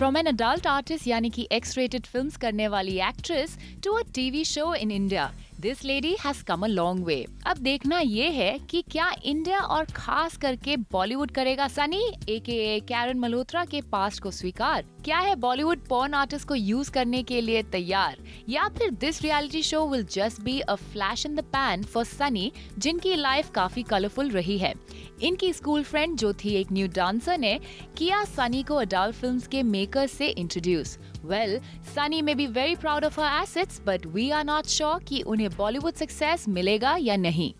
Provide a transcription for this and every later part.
From an adult artist यानी कि X-rated films करने वाली actress to a TV show in India, this lady has come a long way. अब देखना ये है कि क्या इंडिया और खास करके बॉलीवुड करेगा सनी AKA कैरन मल्होत्रा के पास्ट को स्वीकार? क्या है बॉलीवुड पॉर्न आर्टिस्ट को यूज करने के लिए तैयार, या फिर this reality show will just be a flash in the pan for Sunny जिनकी लाइफ काफी कलरफुल रही है? इनकी स्कूल फ्रेंड जो थी एक न्यू डांसर ने किया सनी को अडल्ट फिल्म्स के मेकर से introduce. Well, Sunny may be very proud of her assets, but we are not sure कि उन्हें बॉलीवुड सक्सेस मिलेगा या नहीं।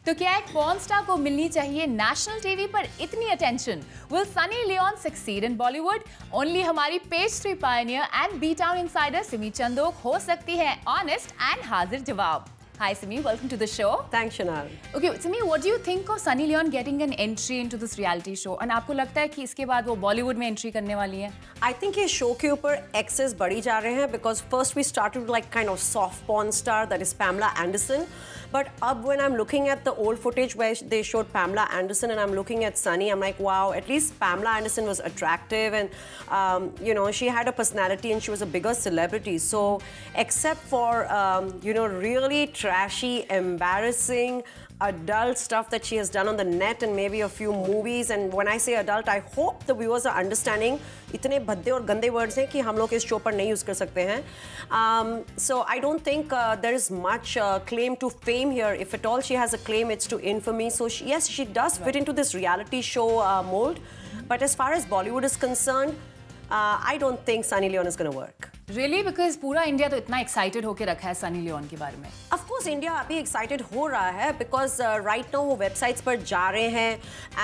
तो क्या एक पॉर्न स्टार को मिलनी चाहिए नेशनल टीवी पर इतनी attention? Will Sunny Leon succeed in Bollywood? Only हमारी page 3 pioneer and B town insider Simi Chandok हो सकती है ऑनेस्ट एंड हाजिर जवाब। Hi Simi, welcome to the show. Thanks Shanal. Okay, Simi, what do you think of Sunny Leon getting an entry into this reality show? And आपको लगता है कि इसके बाद वो बॉलीवुड में एंट्री करने वाली है? I think ये शो के ऊपर एक्सेस बढ़ी जा रहे हैं because first we started like kind of soft porn star that is Pamela Anderson. But अब when I'm looking at the old footage where they showed Pamela Anderson and I'm looking at Sunny, I'm like, wow, at least Pamela Anderson was attractive and you know, she had a personality and she was a bigger celebrity. So except for you know, really trashy, embarrassing adult stuff that she has done on the net and maybe a few movies, and when I say adult, I hope the viewers are understanding इतने भद्दे और गंदे words हैं कि हम लोग इस show पर नहीं यूज कर सकते हैं. So I don't think there is much claim to fame here. If at all she has a claim, it's to infamy. So yes, she does fit into this reality show mold. But as far as Bollywood is concerned, I don't think Sunny Leon is going to work. Really? Because पूरा India तो इतना excited होके रखा है Sunny Leone के बारे में। Of course, India अभी एक्साइटेड हो रहा है because right now वो वेबसाइट्स पर जा रहे हैं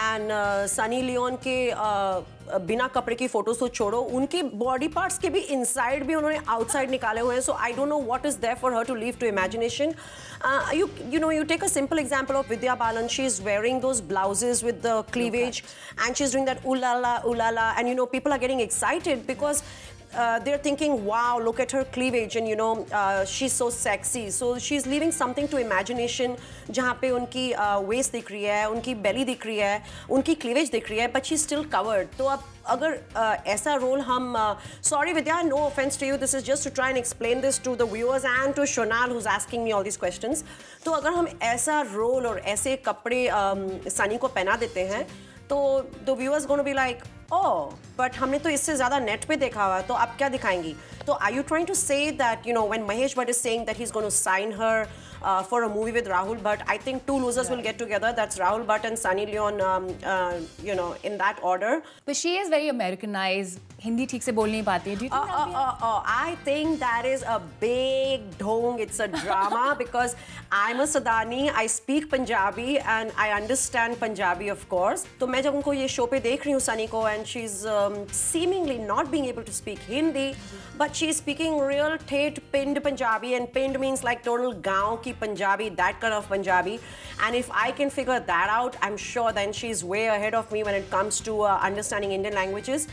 and सनी लियोन के बिना कपड़े की फोटोज तो छोड़ो, उनकी बॉडी पार्ट्स के भी इनसाइड भी उन्होंने आउटसाइड निकाले हुए हैं. So I don't know what is there for her to leave to imagination. You know, you take a simple example of Vidya Balan. She's wearing those blouses with the cleavage and she's doing that ooh la la, and you know, people are getting excited because they're thinking, wow, look at her cleavage, and you know, she's so sexy. So she's leaving something to imagination, जहाँ पे उनकी waist दिख रही है, उनकी belly दिख रही है, उनकी cleavage दिख रही है, but she's still covered. तो अब अगर ऐसा रोल हम sorry Vidya, no offense to you, this is just to try and explain this to the viewers and to Shonal who's asking me all these questions. तो अगर हम ऐसा role और ऐसे कपड़े सनी को पहना देते हैं तो the viewers going to be like, oh, but हमने तो इससे ज़्यादा नेट पे देखा हुआ, तो आप क्या दिखाएंगी? तो are you trying to say that, you know, when Mahesh Bhatt is saying that he's going to sign her for a movie with Rahul Bhatt, I think two losers will get together. That's Rahul Bhatt and Sunny Leon, you know, in that order. But she is very Americanized. Hindi ठीक से बोल नहीं पाती है. Do you think I think that is a big dhong. It's a drama because I'm a Sadani. I speak Punjabi and I understand Punjabi, of course. तो मैं जब उनको ये शो पे देख रही हूँ सनी को, and she's seemingly not being able to speak Hindi, but she's speaking real ठेठ पिंड Punjabi, and pind means like total गाँव की Punjabi, that kind of Punjabi. And if I can figure that out, I'm sure then she's way ahead of me when it comes to understanding Indian languages.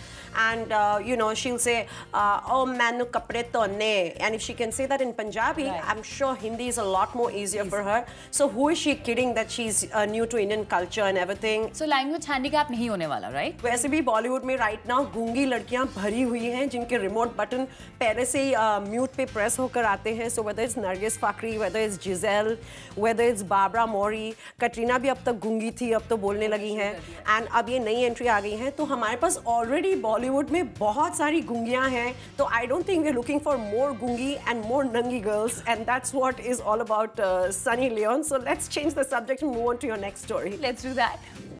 And you know, she'll say, oh manu kapde tonne, and if she can say that in Punjabi, right, I'm sure Hindi is a lot more easier for her. So who is she kidding that she's new to Indian culture and everything? So language handicap नहीं होने वाला, right? वैसे भी बॉलीवुड में right now गूंगी लड़कियां भरी हुई हैं जिनके रिमोट बटन पहले से ही म्यूट पे प्रेस होकर आते हैं. So whether it's Nargis Fakhri, whether it's Giselle, whether it's Barbara Mori, Katrina भी अब तक गूंगी थी, अब तो बोलने लगी हैं, and अब ये नई एंट्री आ गई हैं. तो हमारे पास ऑलरेडी बॉलीवुड में बहुत सारी गूंगियां हैं. तो I don't think we're looking for more गूंगी and more नंगी girls, and that's what is all about Sunny Leon. So let's change the subject and move on to your next story. Let's do that.